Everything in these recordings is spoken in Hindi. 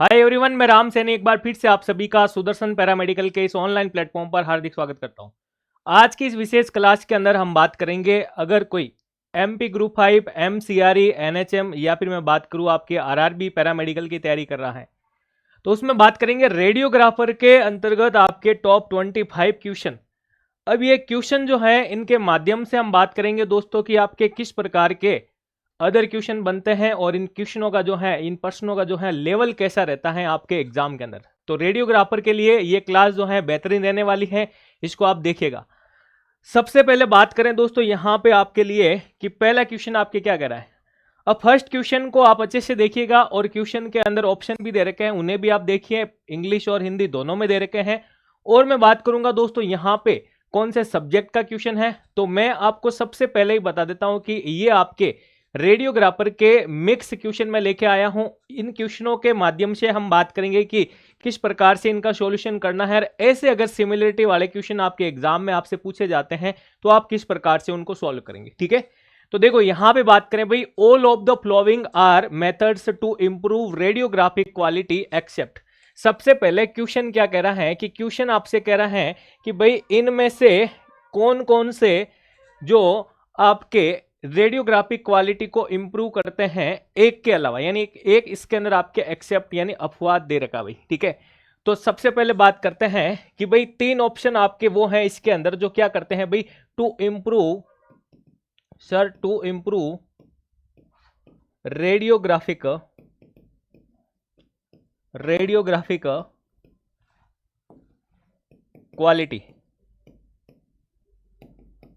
हाय एवरीवन, मैं राम सैनी एक बार फिर से आप सभी का सुदर्शन पैरामेडिकल के इस ऑनलाइन प्लेटफॉर्म पर हार्दिक स्वागत करता हूं। आज की इस विशेष क्लास के अंदर हम बात करेंगे, अगर कोई एमपी ग्रुप 5, एमसीआरई, एनएचएम या फिर मैं बात करूं आपके आरआरबी पैरामेडिकल की तैयारी कर रहा है तो उसमें बात करेंगे रेडियोग्राफर के अंतर्गत आपके टॉप 25 क्वेश्चन। अब ये क्वेश्चन जो है इनके माध्यम से हम बात करेंगे दोस्तों कि आपके किस प्रकार के अदर क्वेश्चन बनते हैं और इन क्वेश्चनों का जो है, इन प्रश्नों का जो है लेवल कैसा रहता है आपके एग्जाम के अंदर। तो रेडियोग्राफर के लिए ये क्लास जो है बेहतरीन रहने वाली है, इसको आप देखिएगा। सबसे पहले बात करें दोस्तों यहां पे आपके लिए कि पहला क्वेश्चन आपके क्या कह रहा है। अब फर्स्ट क्वेश्चन को आप अच्छे से देखिएगा और क्वेश्चन के अंदर ऑप्शन भी दे रखे हैं, उन्हें भी आप देखिए, इंग्लिश और हिंदी दोनों में दे रखे हैं। और मैं बात करूंगा दोस्तों यहां पे कौन से सब्जेक्ट का क्वेश्चन है, तो मैं आपको सबसे पहले ही बता देता हूं कि ये आपके रेडियोग्राफर के मिक्स क्वेश्चन में लेके आया हूं। इन क्वेश्चनों के माध्यम से हम बात करेंगे कि किस प्रकार से इनका सॉल्यूशन करना है। ऐसे अगर सिमिलरिटी वाले क्वेश्चन आपके एग्जाम में आपसे पूछे जाते हैं तो आप किस प्रकार से उनको सॉल्व करेंगे, ठीक है। तो देखो यहां पे बात करें भाई, all of the following are methods to improve radiographic quality except. सबसे पहले क्वेश्चन क्या कह रहा है कि क्वेश्चन आपसे कह रहा है कि भाई इनमें से कौन कौन से जो आपके रेडियोग्राफिक क्वालिटी को इंप्रूव करते हैं एक के अलावा, यानी एक इसके अंदर आपके एक्सेप्ट यानी अपवाद दे रखा भाई, ठीक है। तो सबसे पहले बात करते हैं कि भाई तीन ऑप्शन आपके वो हैं इसके अंदर जो क्या करते हैं भाई, to improve sir, to improve radiographic quality.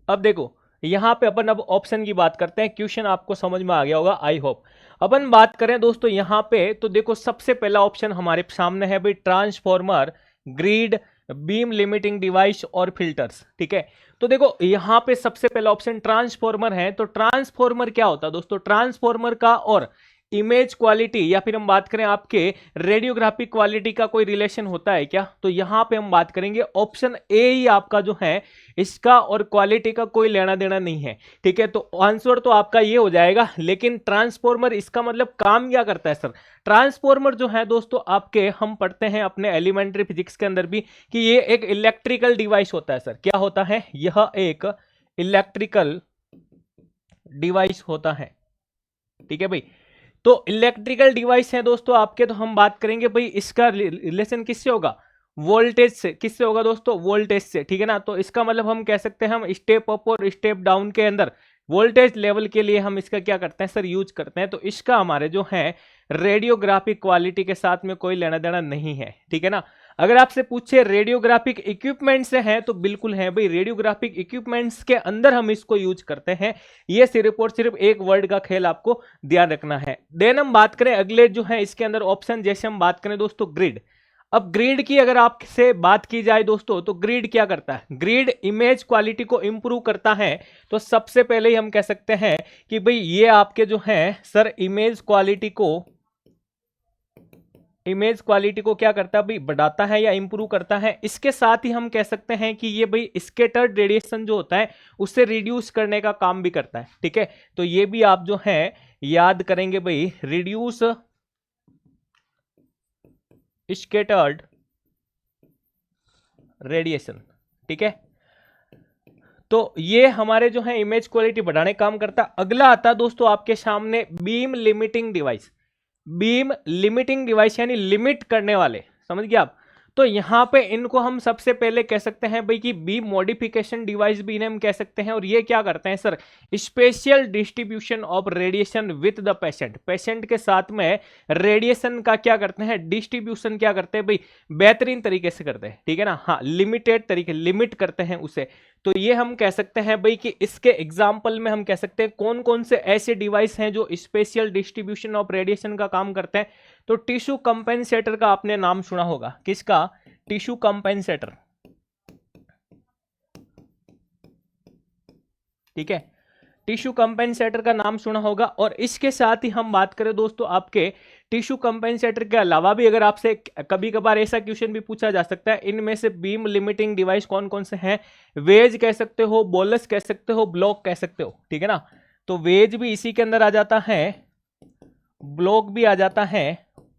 अब देखो यहां पे अपन अब ऑप्शन की बात करते हैं। क्वेश्चन आपको समझ में आ गया होगा, आई होप। अपन बात करें दोस्तों यहां पे, तो देखो सबसे पहला ऑप्शन हमारे सामने है भाई, transformer, grid, beam limiting device और फिल्टर्स, ठीक है। तो देखो यहां पे सबसे पहला ऑप्शन ट्रांसफॉर्मर है। तो ट्रांसफॉर्मर क्या होता है दोस्तों, ट्रांसफॉर्मर का और इमेज क्वालिटी या फिर हम बात करें आपके रेडियोग्राफिक क्वालिटी का कोई रिलेशन होता है क्या, तो यहां पे हम बात करेंगे ऑप्शन ए ही आपका जो है इसका और क्वालिटी का कोई लेना देना नहीं है, ठीक है। तो आंसर तो आपका ये हो जाएगा। लेकिन ट्रांसफॉर्मर इसका मतलब काम क्या करता है सर, ट्रांसफॉर्मर जो है दोस्तों आपके, हम पढ़ते हैं अपने एलिमेंट्री फिजिक्स के अंदर भी कि ये एक इलेक्ट्रिकल डिवाइस होता है सर। क्या होता है, यह एक इलेक्ट्रिकल डिवाइस होता है, ठीक है भाई। तो इलेक्ट्रिकल डिवाइस है दोस्तों आपके, तो हम बात करेंगे भाई इसका रिलेशन किससे होगा, वोल्टेज से। किससे होगा दोस्तों, वोल्टेज से, ठीक है ना। तो इसका मतलब हम कह सकते हैं, हम स्टेप अप और स्टेप डाउन के अंदर वोल्टेज लेवल के लिए हम इसका क्या करते हैं सर, यूज करते हैं। तो इसका हमारे जो है रेडियोग्राफिक क्वालिटी के साथ में कोई लेना देना नहीं है, ठीक है ना। अगर आपसे पूछे रेडियोग्राफिक इक्विपमेंट से है तो बिल्कुल है भाई, रेडियोग्राफिक इक्विपमेंट्स के अंदर हम इसको यूज करते हैं। ये सिर्फ और सिर्फ एक वर्ड का खेल आपको ध्यान रखना है। देन हम बात करें अगले जो है इसके अंदर ऑप्शन, जैसे हम बात करें दोस्तों ग्रिड। अब ग्रिड की अगर आपसे बात की जाए दोस्तों, तो ग्रिड क्या करता है, ग्रिड इमेज क्वालिटी को इंप्रूव करता है। तो सबसे पहले ही हम कह सकते हैं कि भाई ये आपके जो है सर इमेज क्वालिटी को क्या करता है भाई, बढ़ाता है या इंप्रूव करता है। इसके साथ ही हम कह सकते हैं कि ये भाई स्कैटर्ड रेडिएशन जो होता है उससे रिड्यूस करने का काम भी करता है, ठीक है। तो ये भी आप जो है याद करेंगे भाई, रिड्यूस स्कैटर्ड रेडिएशन, ठीक है। तो ये हमारे जो है इमेज क्वालिटी बढ़ाने काम करता है। अगला आता है दोस्तों आपके सामने beam limiting device. Beam limiting device यानी लिमिट करने वाले, समझ गए आप। तो यहां पे इनको हम सबसे पहले कह सकते हैं भाई कि बीम मॉडिफिकेशन डिवाइस भी इन्हें हम कह सकते हैं। और ये क्या करते हैं sir, special distribution of radiation with the patient. Patient के साथ में रेडिएशन का क्या करते हैं, डिस्ट्रीब्यूशन क्या करते हैं भाई, बेहतरीन तरीके से करते हैं, ठीक है ना। हाँ, लिमिटेड तरीके, लिमिट करते हैं उसे। तो ये हम कह सकते हैं भाई कि इसके एग्जाम्पल में हम कह सकते हैं कौन कौन से ऐसे डिवाइस हैं जो स्पेशल डिस्ट्रीब्यूशन ऑफ रेडिएशन का काम करते हैं। तो टिश्यू कंपेंसेटर का आपने नाम सुना होगा, किसका, टिश्यू कंपेंसेटर, ठीक है। टिश्यू कंपेंसेटर का नाम सुना होगा। और इसके साथ ही हम बात करें दोस्तों आपके टिश्यू कंपेंसेटर के अलावा भी अगर आपसे कभी कभार ऐसा क्वेश्चन भी पूछा जा सकता है, इनमें से बीम लिमिटिंग डिवाइस कौन कौन से हैं, वेज कह सकते हो, बोलस कह सकते हो, ब्लॉक कह सकते हो, ठीक है ना। तो वेज भी इसी के अंदर आ जाता है, ब्लॉक भी आ जाता है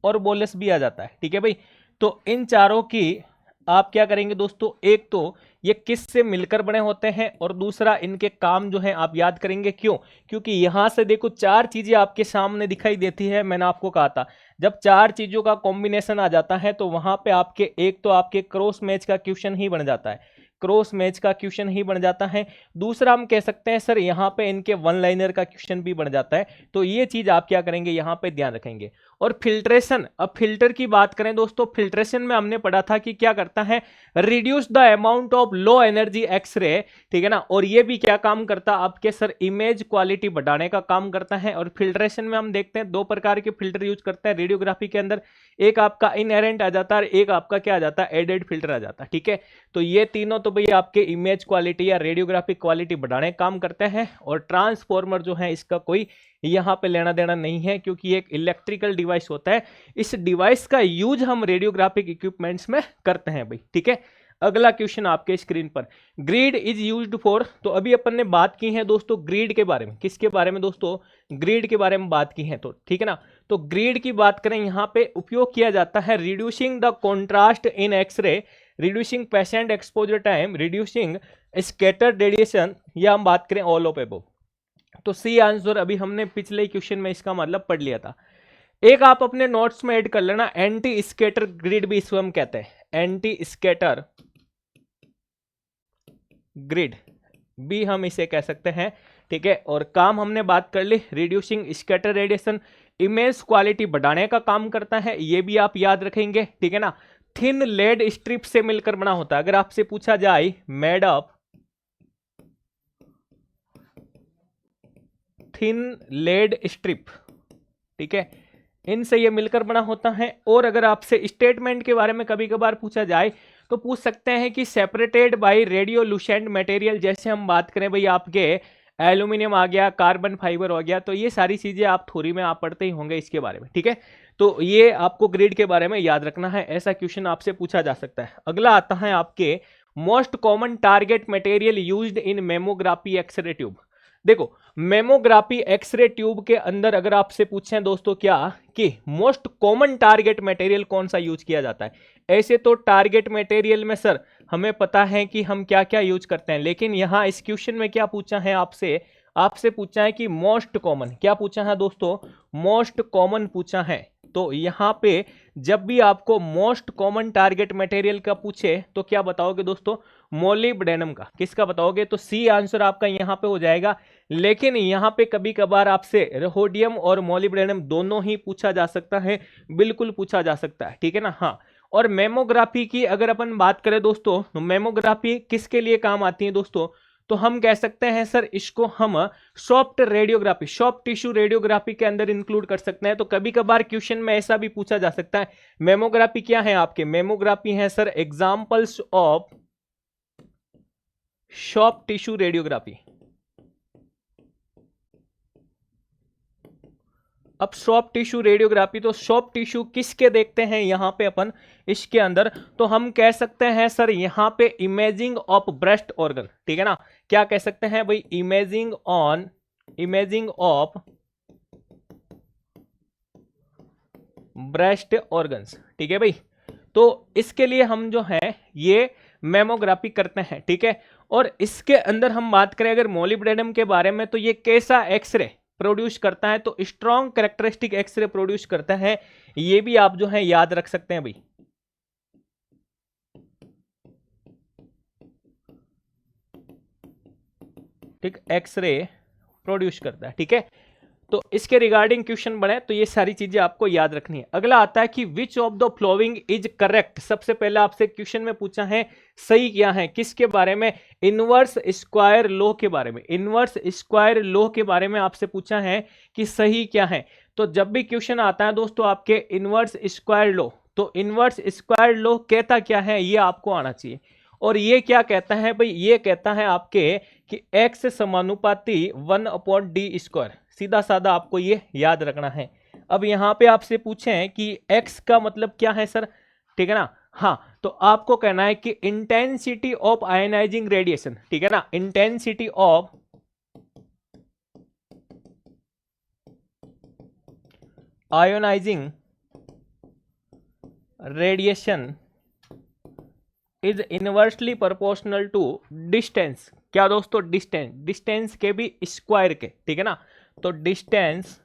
और बोलस भी आ जाता है, ठीक है भाई। तो इन चारों की आप क्या करेंगे दोस्तों, एक तो ये किस से मिलकर बने होते हैं और दूसरा इनके काम जो है आप याद करेंगे। क्यों? क्योंकि यहां से देखो चार चीजें आपके सामने दिखाई देती है। मैंने आपको कहा था जब चार चीजों का कॉम्बिनेशन आ जाता है तो वहां पे आपके एक तो आपके क्रॉस मैच का क्वेश्चन ही बन जाता है, क्रॉस मैच का क्वेश्चन ही बन जाता है। दूसरा हम कह सकते हैं सर यहां पे इनके वन लाइनर का क्वेश्चन भी बन जाता है। तो ये चीज आप क्या करेंगे, यहां पे ध्यान रखेंगे। और फिल्ट्रेशन, अब फिल्टर की बात करें दोस्तों, फिल्ट्रेशन में हमने पढ़ा था कि क्या करता है, reduce the amount of low energy x ray, ठीक है ना। और ये भी क्या काम करता है आपके सर, इमेज क्वालिटी बढ़ाने का काम करता है। और फिल्ट्रेशन में हम देखते हैं दो प्रकार के फिल्टर यूज करते हैं रेडियोग्राफी के अंदर, एक आपका इनहेरेंट आ जाता है और एक आपका क्या आ जाता है, एडेड फिल्टर आ जाता है, ठीक है। तो ये तीनों तो भाई आपके इमेज क्वालिटी या रेडियोग्राफिक क्वालिटी बढ़ाने का काम करते हैं। और ट्रांसफॉर्मर जो है इसका कोई यहां पे लेना देना नहीं है, क्योंकि एक इलेक्ट्रिकल डिवाइस होता है। इस डिवाइस का यूज हम रेडियोग्राफिक इक्विपमेंट्स में करते हैं भाई, ठीक है। अगला क्वेश्चन आपके स्क्रीन पर, ग्रिड इज यूज्ड फॉर, तो अभी अपन ने बात की है दोस्तों ग्रिड के बारे में। किसके बारे में दोस्तों, ग्रिड के बारे में बात की है, तो ठीक है ना। तो ग्रिड की बात करें, यहां पे उपयोग किया जाता है reducing the contrast in x ray, reducing patient exposure time, reducing scattered radiation, या हम बात करें ऑल ऑफ अबव। तो सी आंसर अभी हमने पिछले क्वेश्चन में इसका मतलब पढ़ लिया था। एक आप अपने नोट्स में ऐड कर लेना, एंटी स्कैटर ग्रिड भी इसको हम कहते हैं, एंटी स्कैटर ग्रिड भी हम इसे कह सकते हैं, ठीक है। और काम हमने बात कर ली, reducing scatter radiation, image quality बढ़ाने का काम करता है, ये भी आप याद रखेंगे, ठीक है ना। थिन लेड स्ट्रिप से मिलकर बना होता है। अगर आपसे पूछा जाए made up thin lead strip, ठीक है, इनसे ये मिलकर बना होता है। और अगर आपसे स्टेटमेंट के बारे में कभी कभार पूछा जाए तो पूछ सकते हैं कि सेपरेटेड बाय रेडियोलुसेंट मटेरियल, जैसे हम बात करें भाई आपके एल्यूमिनियम आ गया, कार्बन फाइबर हो गया, तो ये सारी चीजें आप थ्योरी में आप पढ़ते ही होंगे इसके बारे में, ठीक है। तो ये आपको ग्रिड के बारे में याद रखना है, ऐसा क्वेश्चन आपसे पूछा जा सकता है। अगला आता है आपके most common target material used in mammography x ray tube. देखो मेमोग्राफी एक्सरे ट्यूब के अंदर अगर आपसे पूछें दोस्तों क्या कि मोस्ट कॉमन टारगेट मटेरियल कौन सा यूज किया जाता है, ऐसे तो टारगेट मटेरियल में सर हमें पता है कि हम क्या क्या यूज करते हैं, लेकिन यहां इस क्वेश्चन में क्या पूछा है आपसे, आपसे पूछा है कि मोस्ट कॉमन, क्या पूछा है दोस्तों, मोस्ट कॉमन पूछा है। तो यहां पे जब भी आपको मोस्ट कॉमन टारगेट मटेरियल का पूछे तो क्या बताओगे दोस्तों, मोलिब्डेनम का। किसका बताओगे, तो सी आंसर आपका यहां पे हो जाएगा। लेकिन यहां पे कभी कभार आपसे रोडियम और मोलिब्डेनम दोनों ही पूछा जा सकता है, बिल्कुल पूछा जा सकता है, ठीक है ना। हाँ, और मेमोग्राफी की अगर अपन बात करें दोस्तों, तो मेमोग्राफी किसके लिए काम आती है दोस्तों, तो हम कह सकते हैं सर इसको हम soft radiography, soft tissue radiography के अंदर इंक्लूड कर सकते हैं। तो कभी कभार क्वेश्चन में ऐसा भी पूछा जा सकता है, मेमोग्राफी क्या है आपके, मेमोग्राफी है sir examples of soft tissue radiography. अब सॉफ्ट टिश्यू रेडियोग्राफी, तो सॉफ्ट टिश्यू किसके देखते हैं यहां पे अपन इसके अंदर, तो हम कह सकते हैं सर यहां पे इमेजिंग ऑफ ब्रेस्ट ऑर्गन, ठीक है ना। क्या कह सकते हैं भाई, इमेजिंग ऑफ ब्रेस्ट ऑर्गन्स, ठीक है भाई। तो इसके लिए हम जो है ये मेमोग्राफी करते हैं, ठीक है। और इसके अंदर हम बात करें अगर मोलिब्डेनम के बारे में, तो ये कैसा एक्सरे प्रोड्यूस करता है, तो स्ट्रॉन्ग कैरेक्टरिस्टिक एक्सरे प्रोड्यूस करता है, ये भी आप जो है याद रख सकते हैं भाई। ठीक, एक्सरे प्रोड्यूस करता है, ठीक है। तो इसके रिगार्डिंग क्वेश्चन बने तो ये सारी चीजें आपको याद रखनी है। अगला आता है कि विच of the following is correct. सबसे पहले आपसे क्वेश्चन में पूछा है सही क्या है, किसके बारे में, इनवर्स स्क्वायर लॉ के बारे में, इनवर्स स्क्वायर लॉ के बारे में आपसे पूछा है कि सही क्या है। तो जब भी क्वेश्चन आता है दोस्तों आपके इनवर्स स्क्वायर लॉ, तो इनवर्स स्क्वायर लॉ कहता क्या है ये आपको आना चाहिए। और ये क्या कहता है भाई, ये कहता है आपके कि x समानुपाती 1/d², सीधा साधा आपको ये याद रखना है। अब यहां पे आपसे पूछें कि x का मतलब क्या है सर, ठीक है ना। हाँ, तो आपको कहना है कि इंटेंसिटी ऑफ आयनाइजिंग रेडिएशन, ठीक है ना, intensity of ionizing radiation is inversely proportional to distance. क्या दोस्तों? डिस्टेंस, डिस्टेंस के भी स्क्वायर के, ठीक है ना। तो डिस्टेंस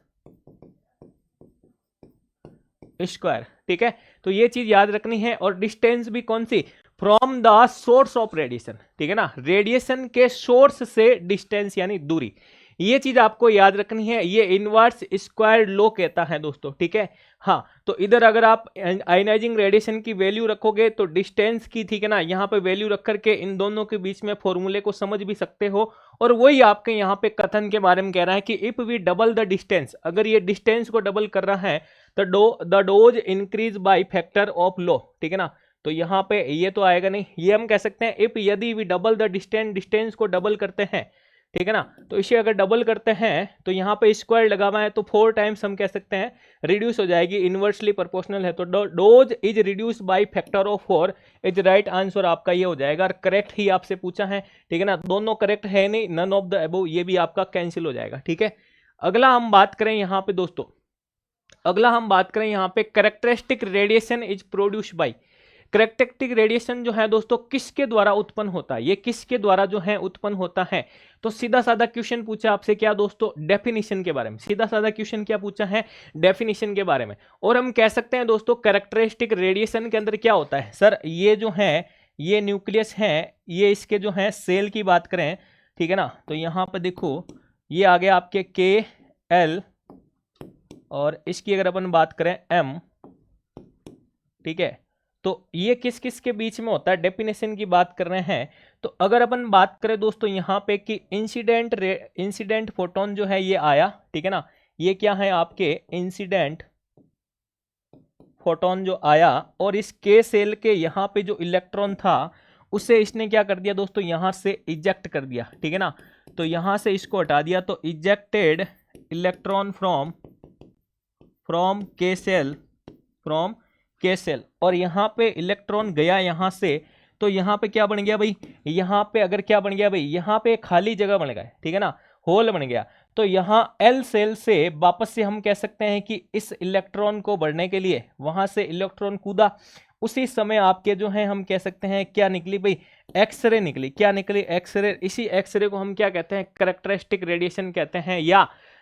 स्क्वायर, ठीक है। तो ये चीज याद रखनी है। और डिस्टेंस भी कौन सी? From the source of radiation, ठीक है ना। रेडिएशन के सोर्स से डिस्टेंस यानी दूरी, ये चीज आपको याद रखनी है। ये इनवर्स स्क्वायर लॉ कहता है दोस्तों, ठीक है। हाँ, तो इधर अगर आप आयनाइजिंग रेडिएशन की वैल्यू रखोगे तो डिस्टेंस की, ठीक है ना, यहाँ पे वैल्यू रख करके इन दोनों के बीच में फॉर्मूले को समझ भी सकते हो। और वही आपके यहाँ पे कथन के बारे में कह रहा है कि if we double the distance, अगर ये डिस्टेंस को डबल कर रहा है तो the dose increase by factor of law, ठीक है ना। तो यहाँ पे ये तो आएगा नहीं, ये हम कह सकते हैं इफ यदि we double the distance, distance को डबल करते हैं, ठीक है ना। तो इसे अगर डबल करते हैं तो यहाँ पे स्क्वायर लगा हुआ है तो 4 टाइम्स हम कह सकते हैं रिड्यूस हो जाएगी, इनवर्सली प्रोपोर्शनल है। तो dose is reduce by factor of 4 is right answer आपका ये हो जाएगा। और करेक्ट ही आपसे पूछा है, ठीक है ना, दोनों करेक्ट है नहीं, नन ऑफ द अबव, ये भी आपका कैंसिल हो जाएगा, ठीक है। अगला हम बात करें यहाँ पे दोस्तों, अगला हम बात करें यहाँ पे characteristic radiation is produced by. Characteristic radiation जो है दोस्तों किसके द्वारा उत्पन्न होता है? ये किसके द्वारा जो है उत्पन्न होता है? तो सीधा साधा क्वेश्चन पूछा आपसे, क्या दोस्तों? डेफिनेशन के बारे में। सीधा साधा क्वेश्चन क्या पूछा है? डेफिनेशन के बारे में। और हम कह सकते हैं दोस्तों कैरेक्टरिस्टिक रेडिएशन के अंदर क्या होता है? सर ये जो है, ये न्यूक्लियस है, ये इसके जो है सेल की बात करें, ठीक है ना, तो यहाँ पर देखो ये आ गया आपके KL, और इसकी अगर अपन बात करें M, ठीक है। तो ये किस किस के बीच में होता है? डेफिनेशन की बात कर रहे हैं। तो अगर अपन बात करें दोस्तों यहाँ पे कि इंसिडेंट फोटोन जो है ये आया, ठीक है ना, ये क्या है आपके इंसिडेंट फोटोन जो आया, और इस K सेल के यहाँ पे जो इलेक्ट्रॉन था उसे इसने क्या कर दिया दोस्तों? यहाँ से इजेक्ट कर दिया, ठीक है ना। तो यहाँ से इसको हटा दिया, तो ejected electron from K shell, और यहाँ पे इलेक्ट्रॉन गया यहाँ से, तो यहाँ पे क्या बन गया भाई? यहाँ पे अगर क्या बन गया भाई? यहाँ पे खाली जगह बन गया, ठीक है ना, होल बन गया। तो यहाँ L सेल से वापस से हम कह सकते हैं कि इस इलेक्ट्रॉन को बढ़ने के लिए वहां से इलेक्ट्रॉन कूदा, उसी समय आपके जो है हम कह सकते हैं क्या निकली भाई? एक्सरे निकली। क्या निकली? एक्सरे। इसी एक्सरे को हम क्या कहते हैं? कैरेक्टरिस्टिक रेडिएशन कहते हैं,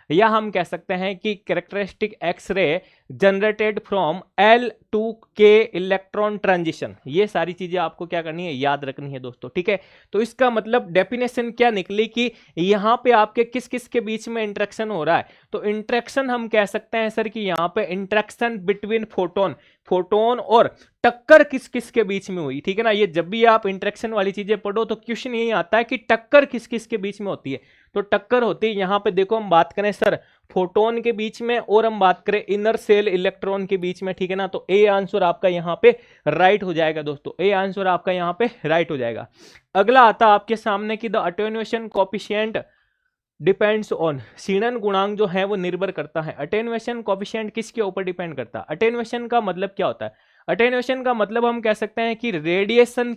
या हम कह सकते हैं कि characteristic x ray generated from L to K electron transition. ये सारी चीजें आपको क्या करनी है? याद रखनी है दोस्तों, ठीक है। तो इसका मतलब डेफिनेशन क्या निकली कि यहाँ पे आपके किस किस के बीच में इंटरेक्शन हो रहा है? तो इंटरेक्शन हम कह सकते हैं सर कि यहाँ पे इंटरेक्शन बिटवीन फोटोन और टक्कर किस किस के बीच में हुई, ठीक है ना। ये जब भी आप इंटरेक्शन वाली चीजें पढ़ो तो क्वेश्चन यही आता है कि टक्कर किस किस के बीच में होती है। तो टक्कर होती है यहाँ पे देखो, हम बात करें सर फोटोन के बीच में, और हम बात करें इनर सेल इलेक्ट्रॉन के बीच में, ठीक है ना। तो ए आंसर आपका यहाँ पे राइट हो जाएगा दोस्तों, ए आंसर आपका यहाँ पे राइट हो जाएगा। अगला आता आपके सामने की the attenuation coefficient depends on. क्षीणन गुणांक जो है वो निर्भर करता है। अटेन्युएशन कोएफिशिएंट किसके ऊपर डिपेंड करता है? अटेन्युएशन का मतलब क्या होता है? अटेन्युएशन का मतलब हम कह सकते हैं कि रेडिएशन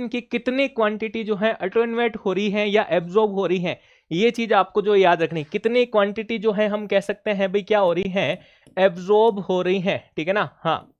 की कितनी क्वांटिटी जो है अटेन्युएट हो रही है या एब्जॉर्ब हो रही है, ये चीज आपको जो याद रखनी। कितनी क्वांटिटी जो है हम कह सकते हैं भाई क्या हो रही है? एब्जॉर्ब हो रही है, ठीक है ना। हाँ,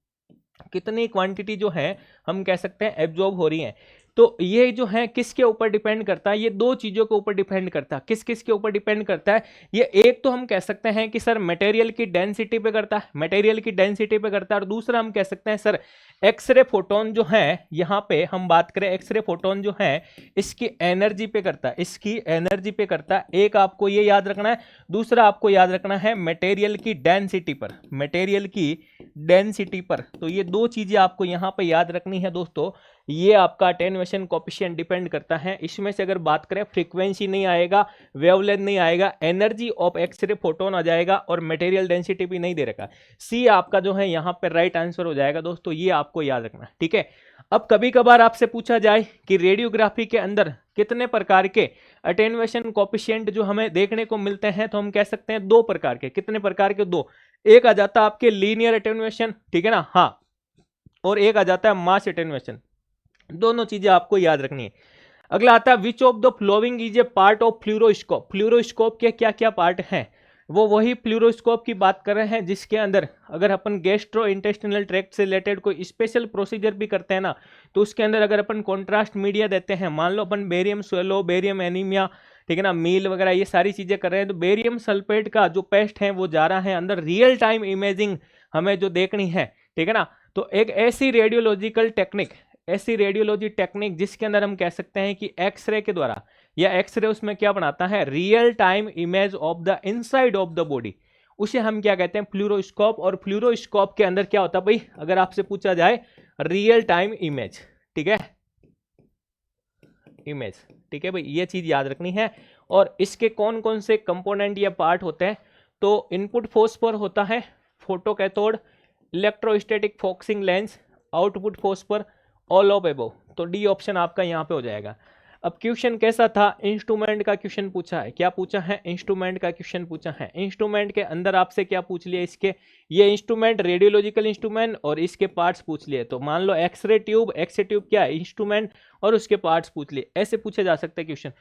कितनी क्वांटिटी जो है हम कह सकते हैं एब्जॉर्ब हो रही है। तो ये जो है किसके ऊपर डिपेंड करता है? ये दो चीजों के ऊपर डिपेंड करता है। किस किस के ऊपर डिपेंड करता है? ये एक तो हम कह सकते हैं कि सर मटेरियल की डेंसिटी पे करता है, मटेरियल की डेंसिटी पे करता है। और दूसरा हम कह सकते हैं सर एक्सरे फोटोन जो है, यहाँ पे हम बात करें एक्सरे फोटोन जो है इसकी एनर्जी पे करता है, इसकी एनर्जी पे करता है। एक आपको ये याद रखना है, दूसरा आपको याद रखना है मटेरियल की डेंसिटी पर, मटेरियल की डेंसिटी पर। तो ये दो चीजें आपको यहाँ पे याद रखनी है दोस्तों। ये आपका अटेन्युएशन कोएफिशिएंट डिपेंड करता है। इसमें से अगर बात करें फ्रीक्वेंसी नहीं आएगा, वेवलेंथ नहीं आएगा, एनर्जी ऑफ एक्सरे फोटोन आ जाएगा, और मटेरियल डेंसिटी भी नहीं दे रखा। सी आपका जो है यहाँ पे राइट आंसर हो जाएगा दोस्तों, ये आपको याद रखना है, ठीक है। अब कभी कभार आपसे पूछा जाए कि रेडियोग्राफी के अंदर कितने प्रकार के अटेन्युएशन कोएफिशिएंट जो हमें देखने को मिलते हैं, तो हम कह सकते हैं दो प्रकार के। कितने प्रकार के? दो। एक आ जाता है आपके लीनियर अटेन्युएशन, ठीक है ना, हाँ, और एक आ जाता है मास अटेन्युएशन। दोनों चीजें आपको याद रखनी है। अगला आता है which of the following is a part of fluoroscope. Fluoroscope के क्या क्या पार्ट हैं? वो वही फ्लूरोस्कोप की बात कर रहे हैं जिसके अंदर अगर अपन गैस्ट्रो इंटेस्टिनल ट्रैक्ट से रिलेटेड कोई स्पेशल प्रोसीजर भी करते हैं ना, तो उसके अंदर अगर अपन कॉन्ट्रास्ट मीडिया देते हैं, मान लो अपन बेरियम स्वेलो, बेरियम एनीमिया, ठीक है ना, मील वगैरह ये सारी चीजें कर रहे हैं, तो बेरियम सल्फेट का जो पेस्ट है वो जा रहा है अंदर, रियल टाइम इमेजिंग हमें जो देखनी है, ठीक है ना। तो एक ऐसी रेडियोलॉजिकल टेक्निक, ऐसी रेडियोलॉजी टेक्निक जिसके अंदर हम कह सकते हैं कि एक्सरे के द्वारा, या एक्सरे उसमें क्या बनाता है, real time image of the inside of the body, उसे हम क्या कहते हैं, फ्लूरोस्कोप। और फ्लूरोस्कोप के अंदर क्या होता है भाई, अगर आपसे पूछा जाए रियल टाइम इमेज, ठीक है, इमेज, ठीक है भाई, ये चीज याद रखनी है। और इसके कौन कौन से कंपोनेंट या पार्ट होते हैं, तो इनपुट फॉस्फर होता है, photo cathode, electrostatic focusing lens, output phosphor, all of above. तो डी ऑप्शन आपका यहाँ पे हो जाएगा। अब क्वेश्चन कैसा था, इंस्ट्रूमेंट का क्वेश्चन पूछा है, क्या पूछा है, इंस्ट्रूमेंट का क्वेश्चन पूछा है। इंस्ट्रूमेंट के अंदर आपसे क्या पूछ लिया, इसके ये इंस्ट्रूमेंट रेडियोलॉजिकल इंस्ट्रूमेंट और इसके पार्ट्स पूछ लिए। तो मान लो एक्सरे ट्यूब, एक्सरे ट्यूब क्या है, इंस्ट्रूमेंट, और उसके पार्ट्स पूछ लिए, ऐसे पूछे जा सकते हैं question.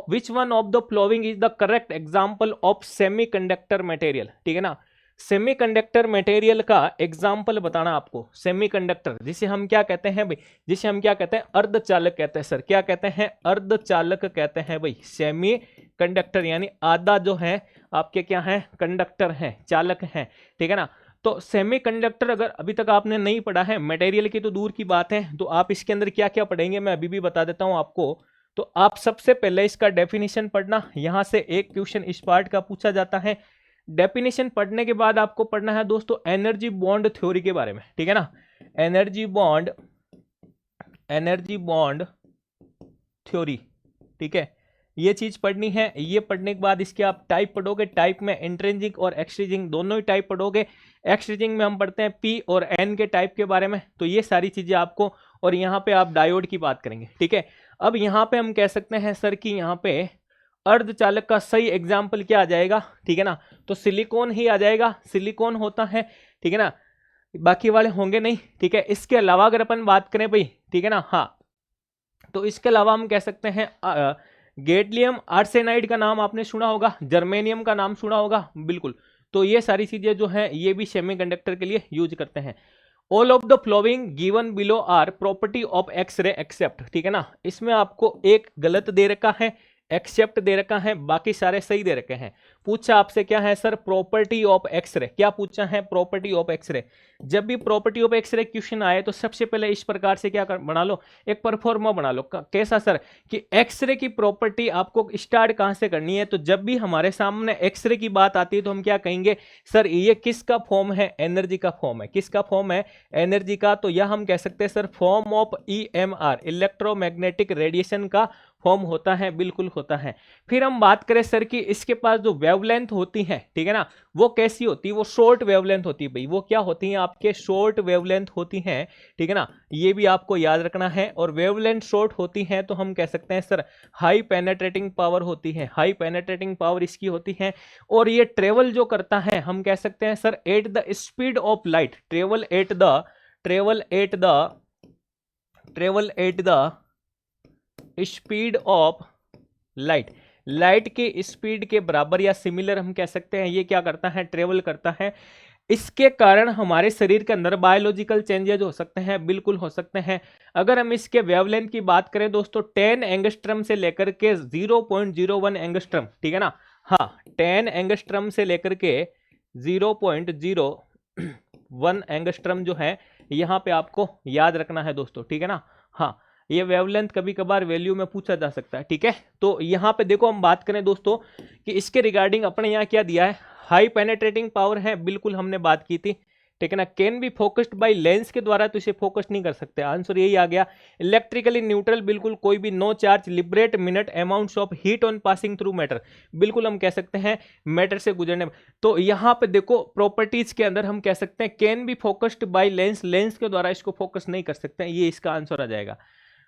Which one of the following is the correct example of semiconductor material, ठीक है ना। सेमीकंडक्टर मटेरियल का एग्जाम्पल बताना आपको, सेमीकंडक्टर जिसे हम क्या कहते हैं भाई, जिसे हम क्या कहते हैं, अर्धचालक कहते हैं सर, क्या कहते हैं, अर्धचालक कहते हैं भाई, सेमी कंडक्टर यानी आधा जो है आपके क्या है, कंडक्टर है, चालक है, ठीक है ना। तो सेमीकंडक्टर अगर अभी तक आपने नहीं पढ़ा है, मटेरियल की तो दूर की बात है, तो आप इसके अंदर क्या क्या पढ़ेंगे मैं अभी भी बता देता हूं आपको। तो आप सबसे पहले इसका डेफिनेशन पढ़ना, यहां से एक क्वेश्चन इस पार्ट का पूछा जाता है। डेफिनेशन पढ़ने के बाद आपको पढ़ना है दोस्तों एनर्जी बॉन्ड थ्योरी के बारे में, ठीक है ना, एनर्जी बॉन्ड थ्योरी, ठीक है, ये चीज पढ़नी है। ये पढ़ने के बाद इसके आप टाइप पढ़ोगे, टाइप में इंट्रिंसिक और एक्सट्रिंसिक दोनों ही टाइप पढ़ोगे। एक्सट्रिंसिक में हम पढ़ते हैं पी और एन के टाइप के बारे में, तो ये सारी चीजें आपको, और यहाँ पे आप डायोड की बात करेंगे, ठीक है। अब यहाँ पे हम कह सकते हैं सर कि यहाँ पे अर्धचालक का सही एग्जाम्पल क्या आ जाएगा, ठीक है ना, तो सिलिकॉन ही आ जाएगा, सिलिकॉन होता है, ठीक है ना, बाकी वाले होंगे नहीं, ठीक है। इसके अलावा अगर अपन बात करें भाई, ठीक है ना, हाँ, तो इसके अलावा हम कह सकते हैं गैलियम आर्सेनाइड का नाम आपने सुना होगा, जर्मेनियम का नाम सुना होगा, बिल्कुल। तो ये सारी चीजें जो हैं ये भी सेमीकंडक्टर के लिए यूज करते हैं। All of the following given below are property of x ray except, ठीक है ना, इसमें आपको एक गलत दे रखा है, एक्सेप्ट दे रखा है, बाकी सारे सही दे रखे हैं। पूछा आपसे क्या है सर, प्रॉपर्टी ऑफ एक्सरे, क्या पूछा है, प्रॉपर्टी ऑफ एक्सरे। जब भी प्रॉपर्टी ऑफ एक्सरे क्वेश्चन आए तो सबसे पहले इस प्रकार से क्या बना लो, एक परफॉर्मा बना लो। कैसा सर, कि एक्सरे की प्रॉपर्टी आपको स्टार्ट कहां से करनी है, तो जब भी हमारे सामने एक्सरे की बात आती है तो हम क्या कहेंगे, सर ये किसका फॉर्म है, एनर्जी का फॉर्म है, किसका फॉर्म है, एनर्जी का। तो यह हम कह सकते हैं sir form of EMR, electromagnetic radiation का फॉर्म होता है, बिल्कुल होता है। फिर हम बात करें सर कि इसके पास जो वेवलेंथ होती है, ठीक है ना, वो कैसी होती है, वो शॉर्ट वेवलेंथ होती है भाई, वो क्या होती है आपके, शॉर्ट वेवलेंथ होती है, ठीक है ना, ये भी आपको याद रखना है। और वेवलेंथ शॉर्ट होती है तो हम कह सकते हैं सर हाई पेनेट्रेटिंग पावर होती है, हाई पेनेट्रेटिंग पावर इसकी होती है। और ये ट्रेवल जो करता है हम कह सकते हैं sir at the speed of light, travel at the speed of light, light के स्पीड के बराबर या सिमिलर हम कह सकते हैं, ये क्या करता है, ट्रेवल करता है। इसके कारण हमारे शरीर के अंदर बायोलॉजिकल चेंजेस हो सकते हैं, बिल्कुल हो सकते हैं। अगर हम इसके वेवलेंथ की बात करें दोस्तों, 10 एंगस्ट्रम से लेकर के 0.01 एंगस्ट्रम, ठीक है ना, हाँ 10 एंगस्ट्रम से लेकर के 0.01 एंगस्ट्रम जो है यहाँ पे आपको याद रखना है दोस्तों, ठीक है ना। हाँ, ये वेवलेंथ कभी कभार वैल्यू में पूछा जा सकता है, ठीक है। तो यहाँ पे देखो हम बात करें दोस्तों कि इसके रिगार्डिंग अपने यहाँ क्या दिया है, हाई पेनेट्रेटिंग पावर है, बिल्कुल हमने बात की थी, ठीक है ना। Can be focused by lens के द्वारा, तो इसे फोकस नहीं कर सकते, आंसर यही आ गया। इलेक्ट्रिकली न्यूट्रल, बिल्कुल कोई भी no charge, liberate minute amounts of heat on passing through matter, बिल्कुल हम कह सकते हैं मैटर से गुजरने। तो यहाँ पे देखो प्रॉपर्टीज के अंदर हम कह सकते हैं can be focused by lens, lens के द्वारा इसको फोकस नहीं कर सकते हैं, ये इसका आंसर आ जाएगा।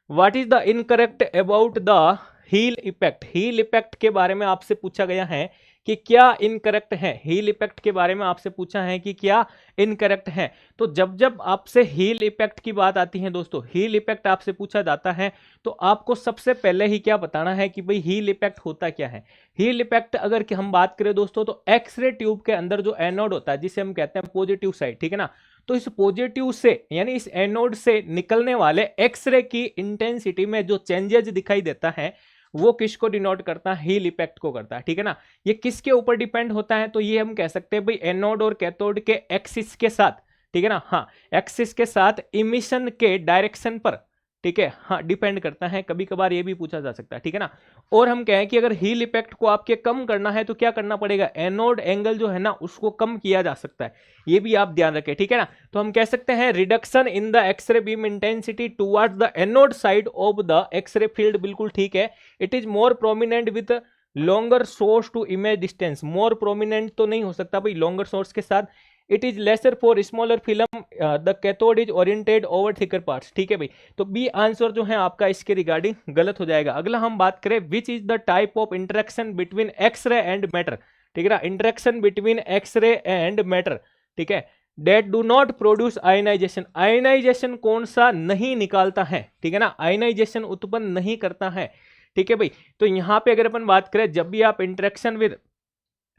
What is the incorrect about the heel effect, heel effect के बारे में आपसे पूछा गया है कि क्या इनकरेक्ट है। हील इफेक्ट के बारे में आपसे पूछा है कि क्या इनकरेक्ट है। तो जब जब आपसे हील इफेक्ट की बात आती है दोस्तों, हील इफेक्ट आपसे पूछा जाता है, तो आपको सबसे पहले ही क्या बताना है कि भाई हील इफेक्ट होता क्या है। हील इफेक्ट अगर कि हम बात करें दोस्तों, तो एक्सरे ट्यूब के अंदर जो एनोड होता है, जिसे हम कहते हैं पॉजिटिव साइड, ठीक है ना, तो इस पॉजिटिव से यानी इस एनोड से निकलने वाले एक्सरे की इंटेंसिटी में जो चेंजेस दिखाई देता है, वो किसको डिनोट करता है, हील इफेक्ट को करता है, ठीक है ना। ये किसके ऊपर डिपेंड होता है, तो ये हम कह सकते हैं भाई एनोड और कैथोड के एक्सिस के साथ, ठीक है ना, हाँ एक्सिस के साथ इमिशन के डायरेक्शन पर, ठीक है, हाँ डिपेंड करता है। कभी कभार ये भी पूछा जा सकता है, ठीक है ना। और हम कहें कि अगर हील इफेक्ट को आपके कम करना है तो क्या करना पड़ेगा, एनोड एंगल जो है ना उसको कम किया जा सकता है, ये भी आप ध्यान रखें, ठीक है ना। तो हम कह सकते हैं reduction in the x ray beam intensity towards the anode side of the x ray field, बिल्कुल ठीक है। It is more prominent with longer source to image distance, more prominent तो नहीं हो सकता भाई लॉन्गर सोर्स के साथ। It is lesser for smaller film, the cathode is oriented over thicker parts, ठीक है भाई। तो बी आंसर जो है आपका इसके रिगार्डिंग गलत हो जाएगा। अगला हम बात करें, which is the type of interaction between x ray and matter, ठीक है ना, interaction between x ray and matter, ठीक है, that do not produce ionization, ionization कौन सा नहीं निकालता है, ठीक है ना, आयनाइजेशन उत्पन्न नहीं करता है, ठीक है भाई। तो यहां पे अगर अपन बात करें, जब भी आप इंटरेक्शन विद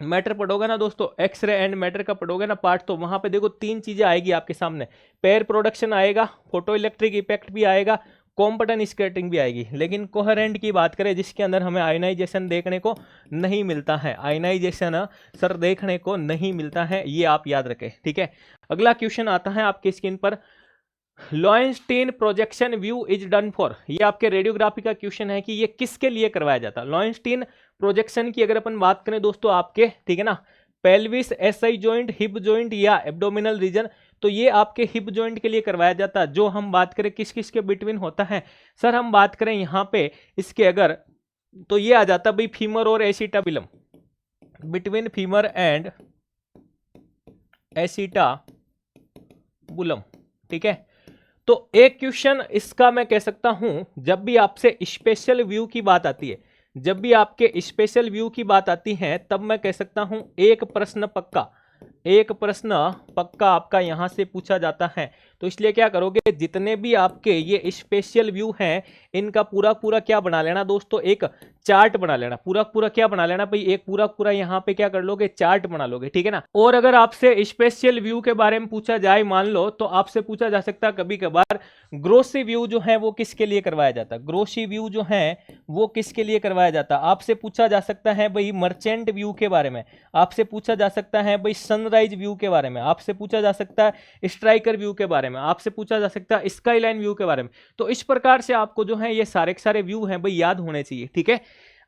मैटर पढ़ोगे ना दोस्तों, एक्सरे एंड मैटर का पढ़ोगे ना पार्ट, तो वहां पे देखो तीन चीजें आएगी आपके सामने, पेयर प्रोडक्शन आएगा, फोटो इलेक्ट्रिक इफेक्ट भी आएगा, कॉम्पटन स्कैटरिंग भी आएगी। लेकिन कोहेरेंट की बात करें, जिसके अंदर हमें आयनाइजेशन देखने को नहीं मिलता है, आयनाइजेशन सर देखने को नहीं मिलता है, ये आप याद रखें, ठीक है। अगला क्वेश्चन आता है आपकी स्क्रीन पर, Lowenstein projection view is done for, ये आपके रेडियोग्राफी का क्वेश्चन है कि ये किसके लिए करवाया जाता है। लॉयंस्टीन प्रोजेक्शन की अगर अपन बात करें दोस्तों आपके, ठीक है ना, pelvis, SI joint, hip joint या एब्डोमिनल रीजन, तो ये आपके हिप जॉइंट के लिए करवाया जाता है। जो हम बात करें किस किस के बिटवीन होता है, सर हम बात करें यहाँ पे इसके अगर, तो ये आ जाता भाई फीमर और एसिटाबिलम, बिटवीन फीमर एंड एसिटाबुलम, ठीक है। तो एक क्वेश्चन इसका मैं कह सकता हूं, जब भी आपसे स्पेशल व्यू की बात आती है, जब भी आपके स्पेशल व्यू की बात आती है, तब मैं कह सकता हूं एक प्रश्न पक्का, एक प्रश्न पक्का आपका यहां से पूछा जाता है। तो इसलिए क्या करोगे, जितने भी आपके ये स्पेशल व्यू हैं, इनका पूरा पूरा क्या बना लेना दोस्तों, एक चार्ट बना लेना, पूरा पूरा क्या बना लेना भाई, एक पूरा पूरा यहाँ पे क्या कर लोगे, चार्ट बना लोगे, ठीक है ना। और अगर आपसे स्पेशल व्यू के बारे में पूछा जाए, मान लो तो आपसे पूछा जा सकता है कभी कभार ग्रोसी व्यू जो है वो किसके लिए करवाया जाता है, ग्रोसी व्यू जो है वो किसके लिए करवाया जाता है। आपसे पूछा जा सकता है भाई मर्चेंट व्यू के बारे में, आपसे पूछा जा सकता है भाई सनराइज व्यू के बारे में, आपसे पूछा जा सकता है स्ट्राइकर व्यू के बारे में, आपसे पूछा जा सकता है स्काईलाइन व्यू के बारे में। तो इस प्रकार से आपको जो है ये सारे के सारे व्यू हैं भाई याद होने चाहिए, ठीक है।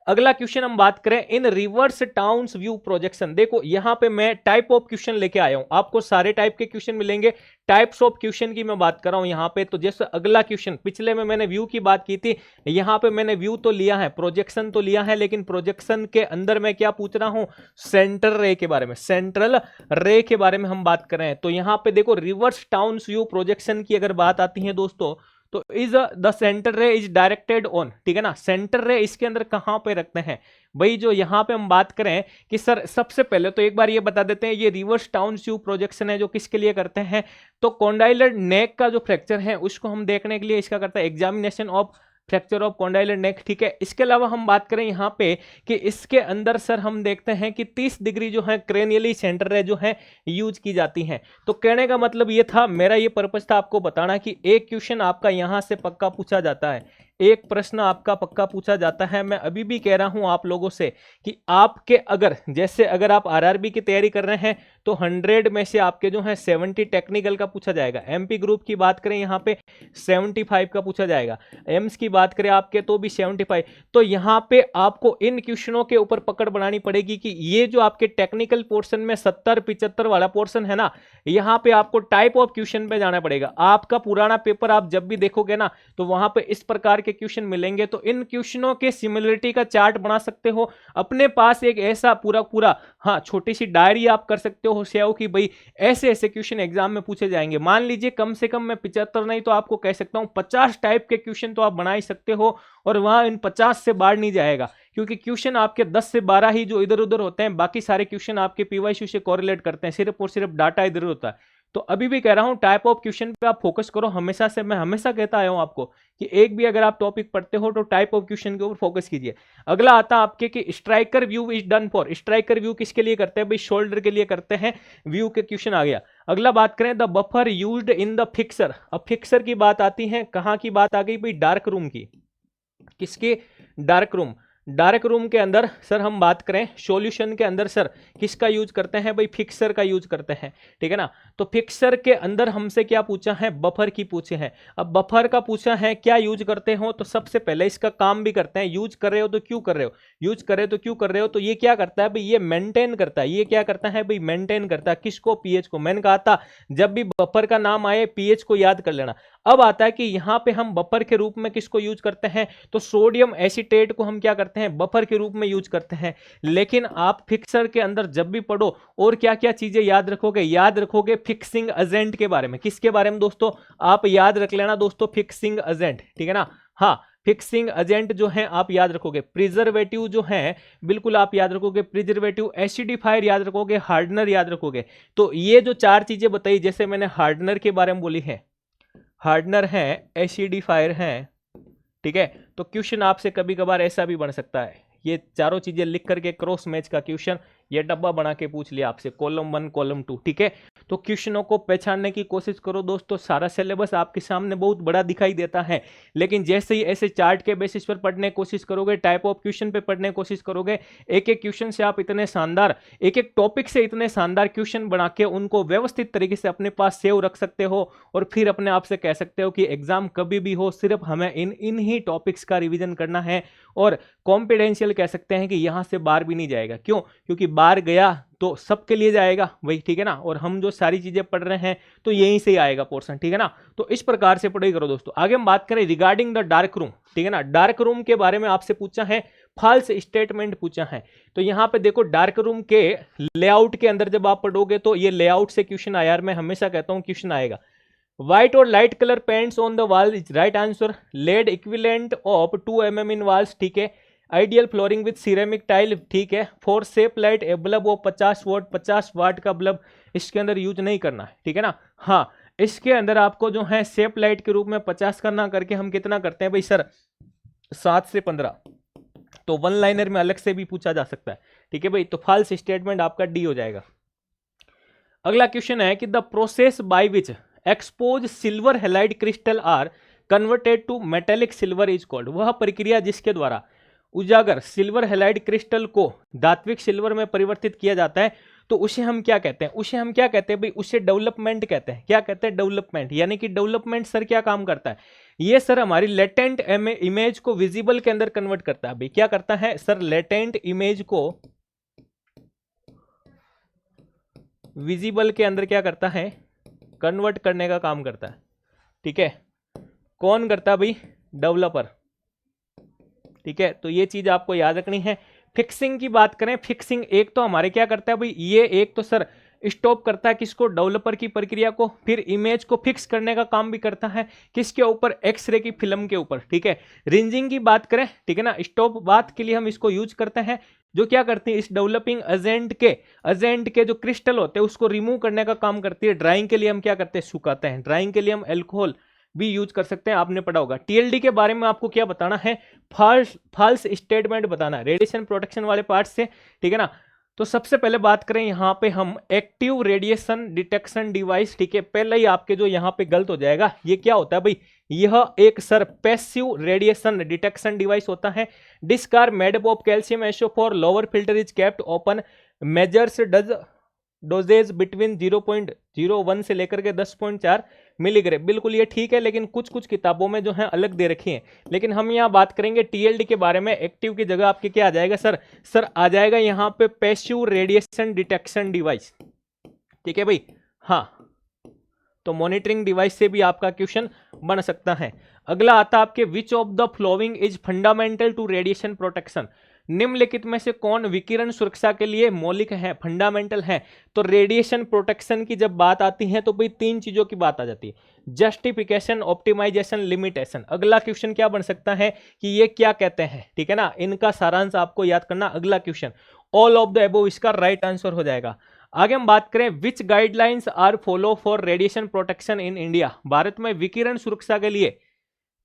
अगला क्वेश्चन हम बात करें, इन रिवर्स टाउन्स व्यू प्रोजेक्शन, देखो यहां पे मैं टाइप ऑफ क्वेश्चन लेके आया हूं, आपको सारे टाइप के क्वेश्चन मिलेंगे, टाइप्स ऑफ क्वेश्चन की मैं बात कर रहा हूं यहां पे। तो जैसे अगला क्वेश्चन, पिछले में मैंने व्यू की बात की थी, यहां पे मैंने व्यू तो लिया है, प्रोजेक्शन तो लिया है, लेकिन प्रोजेक्शन के अंदर मैं क्या पूछ रहा हूं, सेंट्रल रे के बारे में, सेंट्रल रे के बारे में हम बात कर रहे हैं। तो यहां पे देखो रिवर्स टाउन्स व्यू प्रोजेक्शन की अगर बात आती है दोस्तों, तो इज द सेंटर रे इज डायरेक्टेड ऑन, ठीक है ना, सेंटर रे इसके अंदर कहां पे रखते हैं भाई। जो यहां पे हम बात करें कि सर सबसे पहले तो एक बार ये बता देते हैं, ये रिवर्स टाउन व्यू प्रोजेक्शन है जो किसके लिए करते हैं, तो कॉन्डाइलर नेक का जो फ्रैक्चर है उसको हम देखने के लिए इसका करता है examination of fracture of condylar neck, ठीक है। इसके अलावा हम बात करें यहाँ पे कि इसके अंदर सर हम देखते हैं कि 30 डिग्री जो है क्रेनियली सेंटर रे जो है यूज की जाती है। तो कहने का मतलब ये था, मेरा ये पर्पस था आपको बताना कि एक क्वेश्चन आपका यहां से पक्का पूछा जाता है, एक प्रश्न आपका पक्का पूछा जाता है। मैं अभी भी कह रहा हूं आप लोगों से कि आपके अगर जैसे अगर आप आरआरबी की तैयारी कर रहे हैं तो 100 में से आपके जो है 70 टेक्निकल का पूछा जाएगा, एमपी ग्रुप की बात करें यहां पे 75 का पूछा जाएगा, एम्स की बात करें आपके तो भी 75। तो यहां पे आपको इन क्वेश्चनों के ऊपर पकड़ बनानी पड़ेगी कि ये जो आपके टेक्निकल पोर्शन में 70-75 वाला पोर्शन है ना, यहां पे आपको टाइप ऑफ क्वेश्चन पे जाना पड़ेगा। आपका पुराना पेपर आप जब भी देखोगे ना, तो वहां पे इस प्रकार के के क्वेश्चन मिलेंगे तो इन क्वेश्चनों के सिमिलरिटी का चार्ट बना सकते हो अपने पास, एक ऐसा पूरा हाँ छोटी सी डायरी आप कर सकते हो सेव कि भाई ऐसे ऐसे क्वेश्चन एग्जाम में पूछे जाएंगे। मान लीजिए कम से कम मैं 75 नहीं तो आपको कह सकता हूं 50 टाइप के क्वेश्चन तो आप बना ही सकते हो, और वहां इन 50 से बाहर नहीं जाएगा, क्योंकि क्वेश्चन आपके 10 से 12 ही जो इधर उधर होते हैं, बाकी सारे क्वेश्चन आपके पीवाईक्यू से कोरिलेट करते हैं, सिर्फ और सिर्फ डाटा इधर होता है। तो अभी भी कह रहा हूं टाइप ऑफ क्वेश्चन पे आप फोकस करो, हमेशा से मैं हमेशा कहता आया हूं आपको कि एक भी अगर आप टॉपिक पढ़ते हो तो टाइप ऑफ क्वेश्चन के ऊपर फोकस कीजिए। अगला आता है आपके कि striker view is done for, striker view किसके लिए करते हैं भाई, शोल्डर के लिए करते हैं, व्यू के क्वेश्चन आ गया। अगला बात करें the buffer used in the fixer, अब फिक्सर की बात आती है, कहां की बात आ गई भाई, डार्क रूम की, किसके, डार्क रूम। डार्क रूम के अंदर सर हम बात करें सॉल्यूशन के अंदर सर किसका यूज करते हैं भाई, फिक्सर का यूज करते हैं, ठीक है ना। तो फिक्सर के अंदर हमसे क्या पूछा है, बफर की पूछे हैं। अब बफर का पूछा है क्या यूज करते हो, तो सबसे पहले इसका काम भी करते हैं, यूज कर रहे हो तो क्यों कर रहे हो, यूज कर रहे हो तो क्यों कर रहे हो, तो ये क्या करता है भाई, ये मेंटेन करता है, ये क्या करता है भाई, मेंटेन करता है, किसको, पीएच को। मैंने कहा था जब भी बफर का नाम आए पीएच को याद कर लेना। अब आता है कि यहां पे हम बफर के रूप में किसको यूज करते हैं, तो सोडियम एसीटेट को हम क्या करते हैं, बफर के रूप में यूज करते हैं। लेकिन आप फिक्सर के अंदर जब भी पढ़ो और क्या क्या चीजें याद रखोगे, याद रखोगे फिक्सिंग एजेंट के बारे में, किसके बारे में दोस्तों, आप याद रख लेना दोस्तों, फिक्सिंग एजेंट, ठीक है ना। हाँ, फिक्सिंग एजेंट जो है आप याद रखोगे, प्रिजर्वेटिव जो है बिल्कुल आप याद रखोगे, प्रिजर्वेटिव, एसिडिफायर याद रखोगे, हार्डनर याद रखोगे। तो ये जो चार चीजें बताई, जैसे मैंने हार्डनर के बारे में बोली है, हार्डनर है, एसिडिफायर है, ठीक है। तो क्वेश्चन आपसे कभी कभार ऐसा भी बन सकता है, ये चारों चीजें लिख करके क्रॉस मैच का क्वेश्चन ये डब्बा बना के पूछ लिया आपसे, कॉलम 1 कॉलम 2, ठीक है। तो क्वेश्चनों को पहचानने की कोशिश करो दोस्तों, सारा सिलेबस आपके सामने बहुत बड़ा दिखाई देता है, लेकिन जैसे ही ऐसे चार्ट के बेसिस पर पढ़ने की कोशिश करोगे, टाइप ऑफ क्वेश्चन पे पढ़ने की कोशिश करोगे, एक एक क्वेश्चन से आप इतने शानदार, एक एक टॉपिक से इतने शानदार क्वेश्चन बना के उनको व्यवस्थित तरीके से अपने पास सेव रख सकते हो, और फिर अपने आप से कह सकते हो कि एग्जाम कभी भी हो सिर्फ हमें इन ही टॉपिक्स का रिविजन करना है, और कॉन्फिडेंशियल कह सकते हैं कि यहां से बाहर भी नहीं जाएगा। क्यों, क्योंकि बाहर गया तो सबके लिए जाएगा वही, ठीक है ना, और हम जो सारी चीजें पढ़ रहे हैं तो यहीं से ही आएगा पोर्शन, ठीक है ना। तो इस प्रकार से पढ़ाई करो दोस्तों। आगे हम बात करें रिगार्डिंग द डार्क रूम, ठीक है ना। डार्क रूम के बारे में आपसे पूछा है, फॉल्स स्टेटमेंट पूछा है। तो यहां पे देखो डार्क रूम के लेआउट के अंदर जब आप पढ़ोगे तो ये लेआउट से क्वेश्चन आया, मैं हमेशा कहता हूं क्वेश्चन आएगा। व्हाइट और light colour paints on the wall is right answer. Lead equivalent of 2 mm in walls, ठीक है। Ideal flooring with ceramic tile, ठीक है। For safe light a bulb of 50 watt, 50 watt का बल्ब इसके अंदर यूज नहीं करना है, ठीक है ना। हाँ, इसके अंदर आपको जो है सेप लाइट के रूप में 50 करना, करके हम कितना करते हैं भाई सर, 7 से 15। तो वन लाइनर में अलग से भी पूछा जा सकता है, ठीक है भाई। तो फॉल्स स्टेटमेंट आपका डी हो जाएगा। अगला क्वेश्चन है कि the process by which exposed silver halide crystal are converted to metallic silver is called, वह प्रक्रिया जिसके द्वारा उजागर सिल्वर हैलाइड क्रिस्टल को धात्विक सिल्वर में परिवर्तित किया जाता है, तो उसे हम क्या कहते हैं, उसे हम क्या कहते हैं भाई, उसे डेवलपमेंट कहते हैं। क्या कहते हैं, डेवलपमेंट। यानी कि डेवलपमेंट सर क्या काम करता है, ये सर हमारी लेटेंट इमेज को विजिबल के अंदर कन्वर्ट करता है। भाई क्या करता है सर, लेटेंट इमेज को विजिबल के अंदर क्या करता है, कन्वर्ट करने का काम करता है, ठीक है। कौन करता है भाई, डेवलपर, ठीक है। तो ये चीज आपको याद रखनी है। फिक्सिंग की बात करें, फिक्सिंग एक तो हमारे क्या करता है भाई, ये एक तो सर स्टॉप करता है किसको, डेवलपर की प्रक्रिया को, फिर इमेज को फिक्स करने का काम भी करता है किसके ऊपर, एक्सरे की फिल्म के ऊपर, ठीक है। रिंजिंग की बात करें, ठीक है ना, स्टॉप बात के लिए हम इसको यूज करते हैं, जो क्या करती है, इस डेवलपिंग एजेंट के जो क्रिस्टल होते हैं उसको रिमूव करने का काम करती है। ड्राइंग के लिए हम क्या करते हैं, सुखाते हैं। ड्राइंग के लिए हम एल्कोहल भी यूज कर सकते हैं, आपने पढ़ा होगा। टीएलडी के बारे में आपको क्या बताना है, फॉल्स स्टेटमेंट बताना है रेडिएशन प्रोटेक्शन वाले पार्ट से, ठीक है ना। तो सबसे पहले बात करें यहां पे हम एक्टिव रेडिएशन डिटेक्शन डिवाइस, ठीक है। पहले ही आपके जो यहां पे गलत हो जाएगा, ये क्या होता है भाई, यह एक sir passive radiation detection device होता है। Disc are made up of calcium also for lower filter is kept open, measures doses between 0.01 से लेकर के 10.4 मिलीग्राम। बिल्कुल ये ठीक है, लेकिन कुछ कुछ किताबों में जो है अलग दे रखी है। लेकिन हम यहाँ बात करेंगे टीएलडी के बारे में। एक्टिव की जगह आपके क्या आ जाएगा सर आ जाएगा यहाँ पे पैसिव रेडिएशन डिटेक्शन डिवाइस, ठीक है भाई। हाँ, तो मॉनिटरिंग डिवाइस से भी आपका क्वेश्चन बन सकता है। अगला आता है आपके which of the following is fundamental to radiation protection, निम्नलिखित में से कौन विकिरण सुरक्षा के लिए मौलिक है, फंडामेंटल है। तो रेडिएशन प्रोटेक्शन की जब बात आती है तो भाई तीन चीजों की बात आ जाती है, जस्टिफिकेशन, ऑप्टिमाइजेशन, लिमिटेशन। अगला क्वेश्चन क्या बन सकता है कि ये क्या कहते हैं, ठीक है ना, इनका सारांश आपको याद करना। अगला question all of the above इसका राइट आंसर हो जाएगा। आगे हम बात करें which guidelines are follow for radiation protection in India, Bharat में विकिरण सुरक्षा के लिए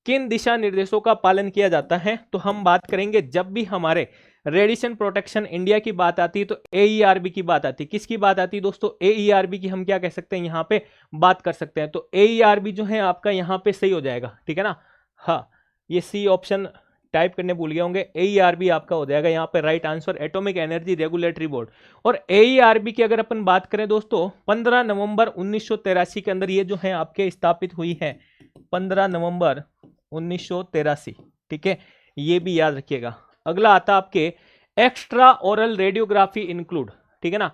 किन दिशा निर्देशों का पालन किया जाता है। तो हम बात करेंगे जब भी हमारे रेडिएशन प्रोटेक्शन इंडिया की बात आती है तो AERB की बात आती है। किसकी बात आती है दोस्तों, AERB की हम क्या कह सकते हैं यहाँ पे बात कर सकते हैं। तो AERB जो है आपका यहाँ पे सही हो जाएगा, ठीक है ना। हाँ, ये सी ऑप्शन टाइप करने भूल गए होंगे, AERB आपका हो जाएगा यहाँ पे right answer, atomic energy regulatory board. और AERB की अगर अपन बात करें दोस्तों 15 नवंबर 1983 के अंदर ये जो है आपके स्थापित हुई है, 15 नवंबर 1983, ठीक है, ये भी याद रखिएगा। अगला आता आपके एक्स्ट्रा ओरल रेडियोग्राफी इंक्लूड, ठीक है ना,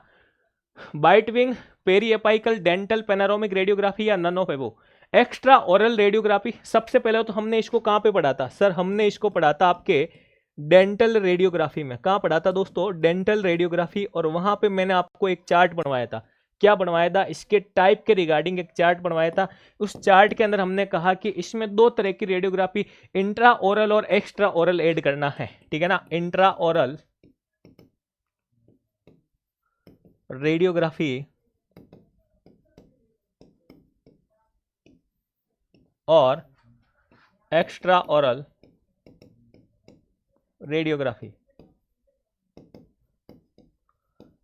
bite wing, periapical, dental, panoramic radiography या none of above. Extra oral radiography सबसे पहले तो हमने इसको कहां पे पढ़ा था सर, हमने इसको पढ़ा था आपके डेंटल रेडियोग्राफी में। कहां पढ़ा था दोस्तों, डेंटल रेडियोग्राफी। और वहां पे मैंने आपको एक चार्ट बनवाया था, क्या बनवाया था, इसके टाइप के रिगार्डिंग एक चार्ट बनवाया था। उस चार्ट के अंदर हमने कहा कि इसमें दो तरह की रेडियोग्राफी, इंट्रा ओरल और एक्स्ट्रा ओरल ऐड करना है, ठीक है ना। इंट्रा ओरल रेडियोग्राफी और एक्स्ट्रा ओरल रेडियोग्राफी,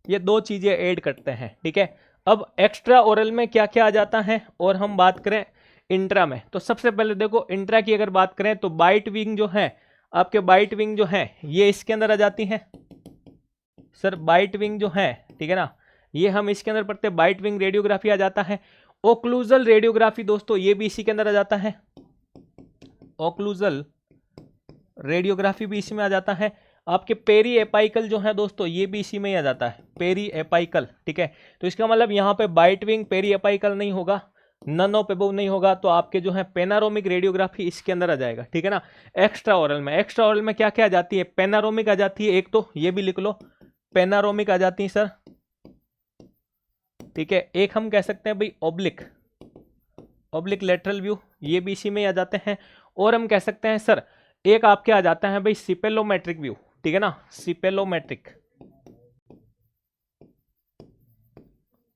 ये दो चीजें ऐड करते हैं, ठीक है। अब एक्स्ट्रा ओरल में क्या क्या आ जाता है और हम बात करें इंट्रा में, तो सबसे पहले देखो इंट्रा की अगर बात करें तो बाइट विंग जो है आपके, बाइट विंग जो है ये इसके अंदर आ जाती है सर, बाइट विंग जो है, ठीक है ना, ये हम इसके अंदर पढ़ते हैं, बाइट विंग रेडियोग्राफी आ जाता है। ओक्लूजल रेडियोग्राफी दोस्तों ये भी इसी के अंदर आ जाता है, ओक्लूजल रेडियोग्राफी भी इसी में आ जाता है। आपके पेरी एपाइकल जो है दोस्तों ये भी इसी में ही आ जाता है, पेरी एपाइकल, ठीक है। तो इसका मतलब यहाँ पे बाइट विंग पेरी एपाइकल नहीं होगा, नन ऑफ एबव नहीं होगा, तो आपके जो है पेनारोमिक रेडियोग्राफी इसके अंदर आ जाएगा, ठीक है ना। एक्स्ट्रा ओरल में, एक्स्ट्रा ओरल में क्या क्या आ जाती है, पेनारोमिक आ जाती है एक, तो ये भी लिख लो, पेनारोमिक आ जाती है सर, ठीक है। एक हम कह सकते हैं भाई ऑब्लिक, ऑब्लिक लेटरल व्यू, ये भी इसी में आ जाते हैं। और हम कह सकते हैं सर एक आपके आ जाता है भाई सिपेलोमेट्रिक व्यू, ठीक है ना, सिपेलोमेट्रिक।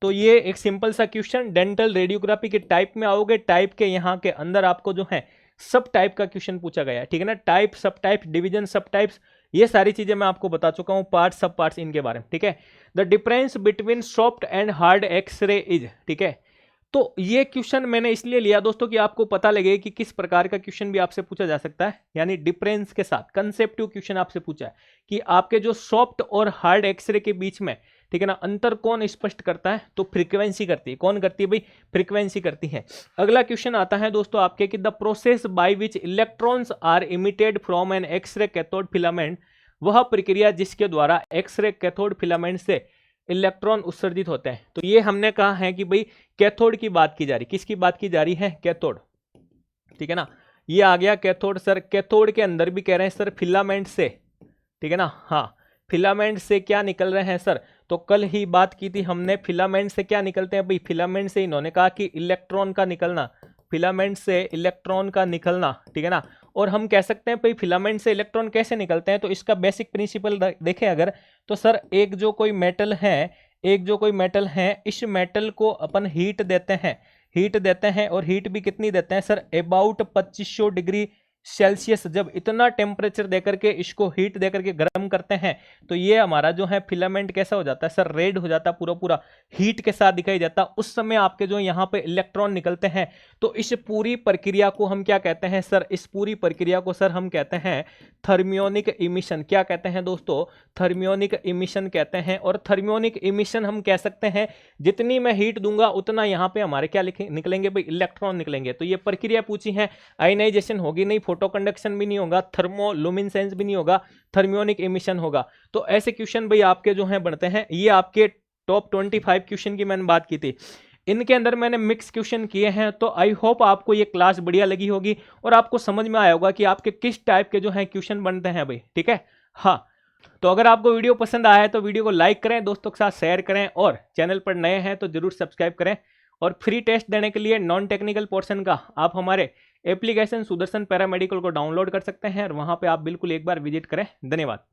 तो ये एक सिंपल सा क्वेश्चन डेंटल रेडियोग्राफी के टाइप में आओगे, टाइप के यहाँ के अंदर आपको जो है सब टाइप का क्वेश्चन पूछा गया है, ठीक है ना। टाइप, सब टाइप, डिवीजन, सब टाइप्स, ये सारी चीजें मैं आपको बता चुका हूं, पार्ट सब पार्ट्स इनके बारे में, ठीक है। The difference between soft and hard x ray is, ठीक है। तो ये क्वेश्चन मैंने इसलिए लिया दोस्तों कि आपको पता लगे कि किस प्रकार का क्वेश्चन भी आपसे पूछा जा सकता है, यानी डिफरेंस के साथ कंसेप्टिव क्वेश्चन आपसे पूछा है कि आपके जो सॉफ्ट और हार्ड एक्सरे के बीच में, ठीक है ना, अंतर कौन स्पष्ट करता है, तो फ्रीक्वेंसी करती है। कौन करती है भाई, फ्रीक्वेंसी करती है। अगला क्वेश्चन आता है दोस्तों आपके कि the process by which electrons are emitted from an x ray cathode filament, वह प्रक्रिया जिसके द्वारा एक्सरे कैथोड फिलामेंट से इलेक्ट्रॉन उत्सर्जित होते हैं। तो ये हमने कहा है कि भाई कैथोड की बात की जा रही, किसकी बात की जा रही है, कैथोड, ठीक है ना। ये आ गया कैथोड सर, कैथोड के अंदर भी कह रहे हैं सर फिलामेंट से, ठीक है ना। हाँ, फिलामेंट से क्या निकल रहे हैं सर, तो कल ही बात की थी हमने, फिलामेंट से क्या निकलते हैं भाई, फिलामेंट से इन्होंने कहा कि इलेक्ट्रॉन का निकलना, फिलामेंट से इलेक्ट्रॉन का निकलना, ठीक है ना। और हम कह सकते हैं भाई फिलामेंट से इलेक्ट्रॉन कैसे निकलते हैं, तो इसका बेसिक प्रिंसिपल देखें अगर, तो सर एक जो कोई मेटल है, एक जो कोई मेटल है, इस मेटल को अपन हीट देते हैं, हीट देते हैं, और हीट भी कितनी देते हैं सर, अबाउट 2500 डिग्री सेल्सियस। जब इतना टेम्परेचर देकर के इसको हीट देकर के गर्म करते हैं तो ये हमारा जो है फिलामेंट कैसा हो जाता है सर, रेड हो जाता है, पूरा पूरा हीट के साथ दिखाई देता। उस समय आपके जो यहाँ पे इलेक्ट्रॉन निकलते हैं। तो इस पूरी प्रक्रिया को हम क्या कहते हैं सर, इस पूरी प्रक्रिया को सर हम कहते हैं थर्मियोनिक इमिशन। क्या कहते हैं दोस्तों, थर्मियोनिक इमिशन कहते हैं। और थर्मियोनिक इमिशन हम कह सकते हैं जितनी मैं हीट दूंगा उतना यहाँ पे हमारे क्या निकलेंगे भाई, इलेक्ट्रॉन निकलेंगे। तो ये प्रक्रिया पूछी है, आयनाइजेशन होगी नहीं, फोटो कंडक्शन भी नहीं होगा, थर्मोलुमिनेसेंस भी नहीं होगा, थर्मियोनिक इमिशन होगा। तो ऐसे क्वेश्चन भाई आपके जो हैं बनते हैं। ये आपके टॉप 25 क्वेश्चन की मैंने बात की थी। इनके अंदर मैंने मिक्स क्वेश्चन किए हैं। तो आई होप आपको ये क्लास बढ़िया लगी होगी और आपको समझ में आया होगा कि आपके किस टाइप के जो है क्वेश्चन बनते हैं भाई, ठीक है। हाँ, तो अगर आपको वीडियो पसंद आया है तो वीडियो को लाइक करें, दोस्तों के साथ शेयर करें और चैनल पर नए हैं तो जरूर सब्सक्राइब करें। और फ्री टेस्ट देने के लिए नॉन टेक्निकल पोर्शन का आप हमारे एप्लीकेशन सुदर्शन पैरामेडिकल को डाउनलोड कर सकते हैं और वहां पे आप बिल्कुल एक बार विजिट करें। धन्यवाद।